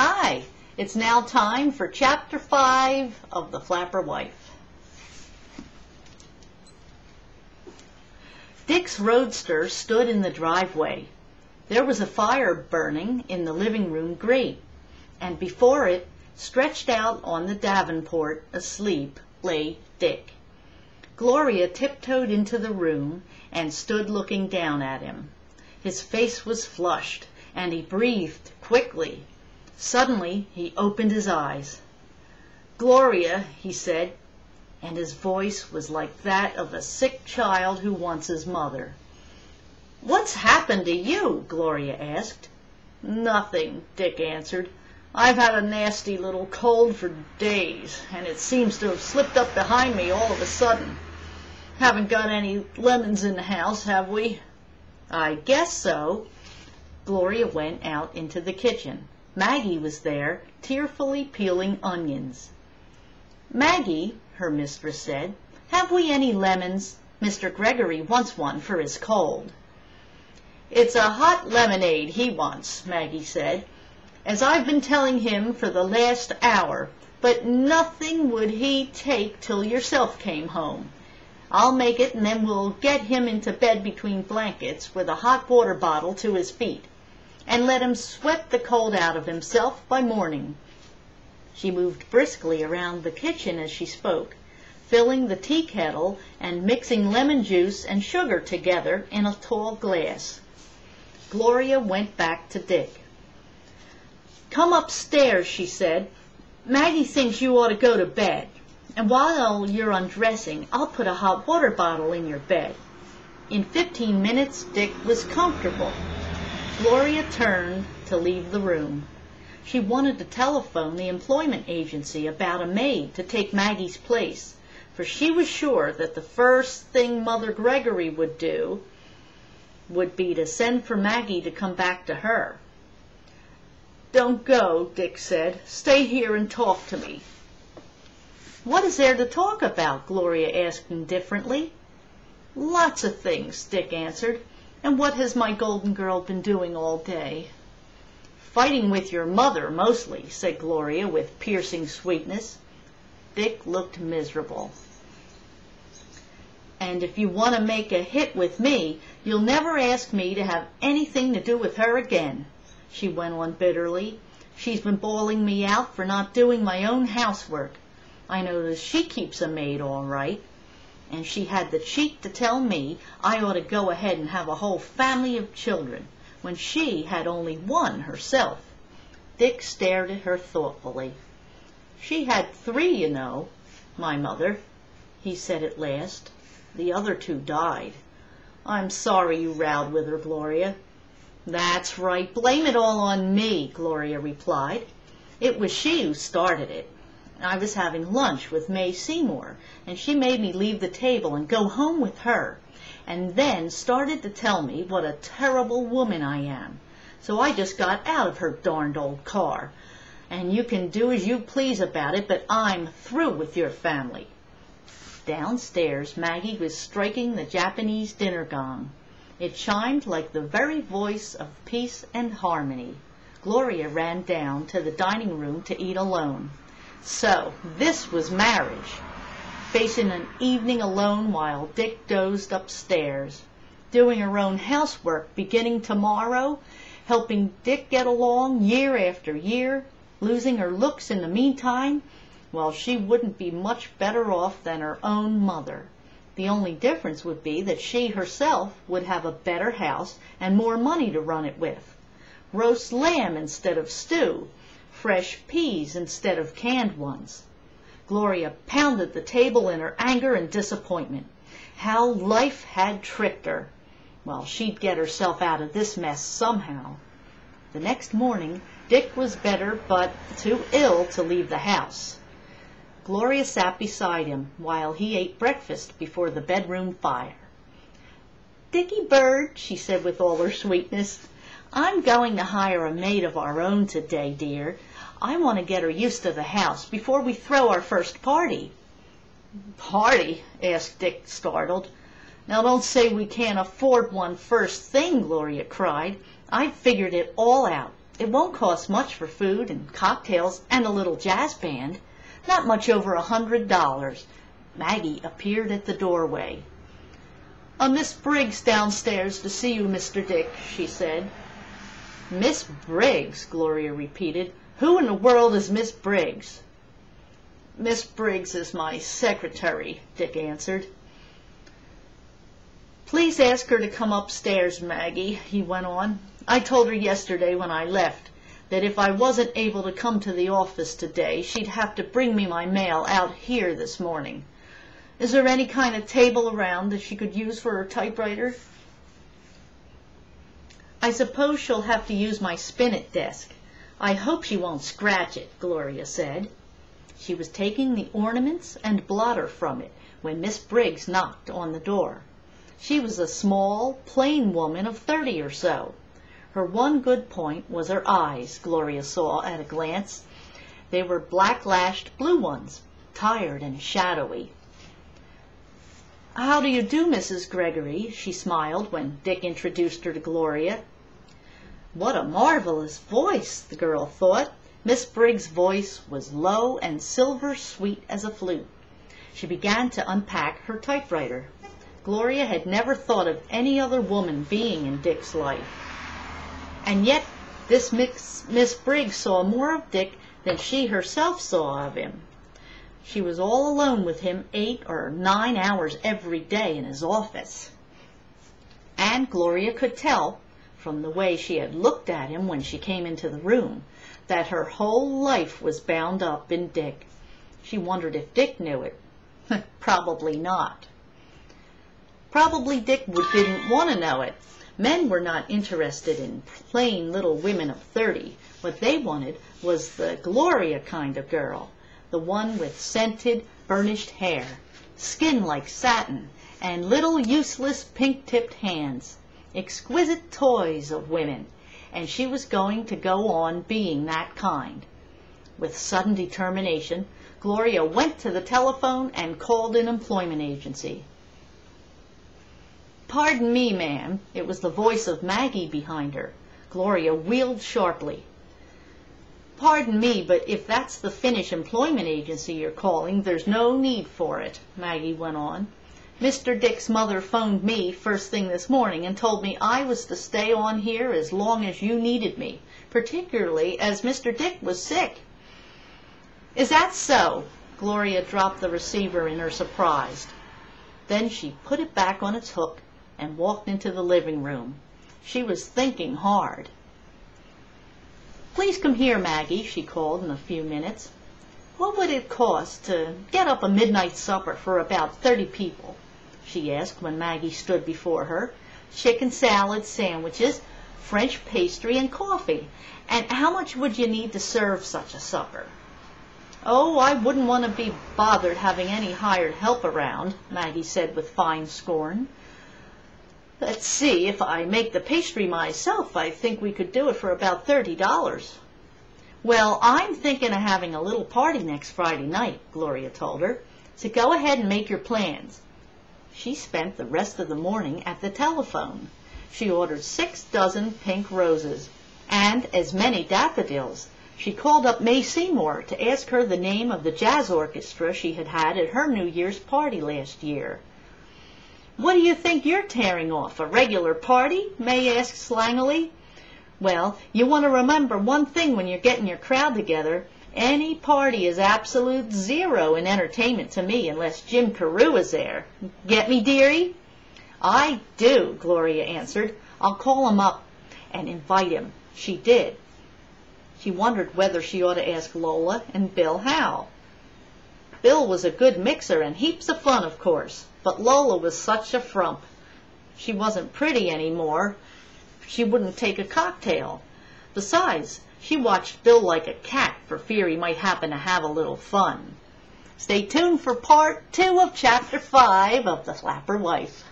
Hi, it's now time for Chapter 5 of The Flapper Wife. Dick's roadster stood in the driveway. There was a fire burning in the living room grate, and before it, stretched out on the davenport, asleep, lay Dick. Gloria tiptoed into the room and stood looking down at him. His face was flushed, and he breathed quickly. Suddenly he opened his eyes. "Gloria," he said, and his voice was like that of a sick child who wants his mother. "What's happened to you?" Gloria asked. "Nothing," Dick answered. "I've had a nasty little cold for days, and it seems to have slipped up behind me all of a sudden. Haven't got any lemons in the house, have we?" "I guess so." Gloria went out into the kitchen. Maggie was there, tearfully peeling onions. "Maggie," her mistress said, "have we any lemons? Mr. Gregory wants one for his cold." "It's a hot lemonade he wants," Maggie said, "as I've been telling him for the last hour, but nothing would he take till yourself came home. I'll make it, and then we'll get him into bed between blankets with a hot water bottle to his feet, and let him sweat the cold out of himself by morning." She moved briskly around the kitchen as she spoke, filling the tea kettle and mixing lemon juice and sugar together in a tall glass. Gloria went back to Dick. "Come upstairs," she said. "Maggie thinks you ought to go to bed, and while you're undressing, I'll put a hot water bottle in your bed." In 15 minutes, Dick was comfortable. Gloria turned to leave the room. She wanted to telephone the employment agency about a maid to take Maggie's place, for she was sure that the first thing Mother Gregory would do would be to send for Maggie to come back to her. "Don't go," Dick said. "Stay here and talk to me." "What is there to talk about?" Gloria asked indifferently. "Lots of things," Dick answered. "And what has my golden girl been doing all day?" "Fighting with your mother, mostly," said Gloria with piercing sweetness. Dick looked miserable. "And if you want to make a hit with me, you'll never ask me to have anything to do with her again," she went on bitterly. "She's been bawling me out for not doing my own housework. I notice she keeps a maid all right. And she had the cheek to tell me I ought to go ahead and have a whole family of children, when she had only one herself." Dick stared at her thoughtfully. "She had 3, you know, my mother," he said at last. "The other 2 died." "I'm sorry you rowed with her, Gloria." "That's right. Blame it all on me," Gloria replied. "It was she who started it. I was having lunch with May Seymour, and she made me leave the table and go home with her, and then started to tell me what a terrible woman I am. So I just got out of her darned old car, and you can do as you please about it, but I'm through with your family." Downstairs, Maggie was striking the Japanese dinner gong. It chimed like the very voice of peace and harmony. Gloria ran down to the dining room to eat alone. So this was marriage, facing an evening alone while Dick dozed upstairs, doing her own housework beginning tomorrow, helping Dick get along year after year, losing her looks in the meantime, while she wouldn't be much better off than her own mother. The only difference would be that she herself would have a better house and more money to run it with. Roast lamb instead of stew, fresh peas instead of canned ones. Gloria pounded the table in her anger and disappointment. How life had tricked her. Well, she'd get herself out of this mess somehow. The next morning, Dick was better but too ill to leave the house. Gloria sat beside him while he ate breakfast before the bedroom fire. "Dickie bird," she said with all her sweetness, "I'm going to hire a maid of our own today, dear. I want to get her used to the house before we throw our first party." "Party?" asked Dick, startled. "Now don't say we can't afford one first thing," Gloria cried. "I've figured it all out. It won't cost much for food and cocktails and a little jazz band. Not much over $100. Maggie appeared at the doorway. Miss Briggs downstairs to see you, Mr. Dick, she said. Miss Briggs, Gloria repeated. Who in the world is Miss Briggs? Miss Briggs is my secretary, Dick answered. Please ask her to come upstairs, Maggie, he went on. I told her yesterday when I left that if I wasn't able to come to the office today, she'd have to bring me my mail out here this morning. Is there any kind of table around that she could use for her typewriter? I suppose she'll have to use my spinet desk. I hope she won't scratch it, Gloria said. She was taking the ornaments and blotter from it when Miss Briggs knocked on the door. She was a small, plain woman of 30 or so. Her one good point was her eyes, Gloria saw at a glance. They were black-lashed blue ones, tired and shadowy. How do you do, Mrs. Gregory? She smiled when Dick introduced her to Gloria. What a marvelous voice, the girl thought. Miss Briggs' voice was low and silver-sweet as a flute. She began to unpack her typewriter. Gloria had never thought of any other woman being in Dick's life. And yet this Miss Briggs saw more of Dick than she herself saw of him. She was all alone with him 8 or 9 hours every day in his office. And Gloria could tell, from the way she had looked at him when she came into the room, that her whole life was bound up in Dick. She wondered if Dick knew it. Probably not. Probably Dick didn't want to know it. Men were not interested in plain little women of 30. What they wanted was the Gloria kind of girl, the one with scented, burnished hair, skin like satin, and little useless pink-tipped hands, exquisite toys of women, and she was going to go on being that kind. With sudden determination, Gloria went to the telephone and called an employment agency. Pardon me, ma'am. It was the voice of Maggie behind her. Gloria wheeled sharply. Pardon me, but if that's the Finnish employment agency you're calling, there's no need for it, Maggie went on. Mr. Dick's mother phoned me first thing this morning and told me I was to stay on here as long as you needed me, particularly as Mr. Dick was sick. Is that so? Gloria dropped the receiver in her surprise. Then she put it back on its hook and walked into the living room. She was thinking hard. Please come here, Maggie, she called in a few minutes. What would it cost to get up a midnight supper for about 30 people? She asked when Maggie stood before her. Chicken salad, sandwiches, French pastry, and coffee. And how much would you need to serve such a supper? Oh, I wouldn't want to be bothered having any hired help around, Maggie said with fine scorn. Let's see, if I make the pastry myself, I think we could do it for about $30. Well, I'm thinking of having a little party next Friday night, Gloria told her, so go ahead and make your plans. She spent the rest of the morning at the telephone. She ordered 6 dozen pink roses and as many daffodils. She called up May Seymour to ask her the name of the jazz orchestra she had had at her New Year's party last year. What do you think you're tearing off, a regular party? May asked slangily. Well, you want to remember one thing when you're getting your crowd together. Any party is absolute zero in entertainment to me unless Jim Carew is there. Get me, dearie? I do, Gloria answered. I'll call him up and invite him. She did. She wondered whether she ought to ask Lola and Bill how. Bill was a good mixer and heaps of fun, of course, but Lola was such a frump. She wasn't pretty anymore. She wouldn't take a cocktail. Besides, she watched Bill like a cat for fear he might happen to have a little fun. Stay tuned for part 2 of Chapter 5 of The Flapper Wife.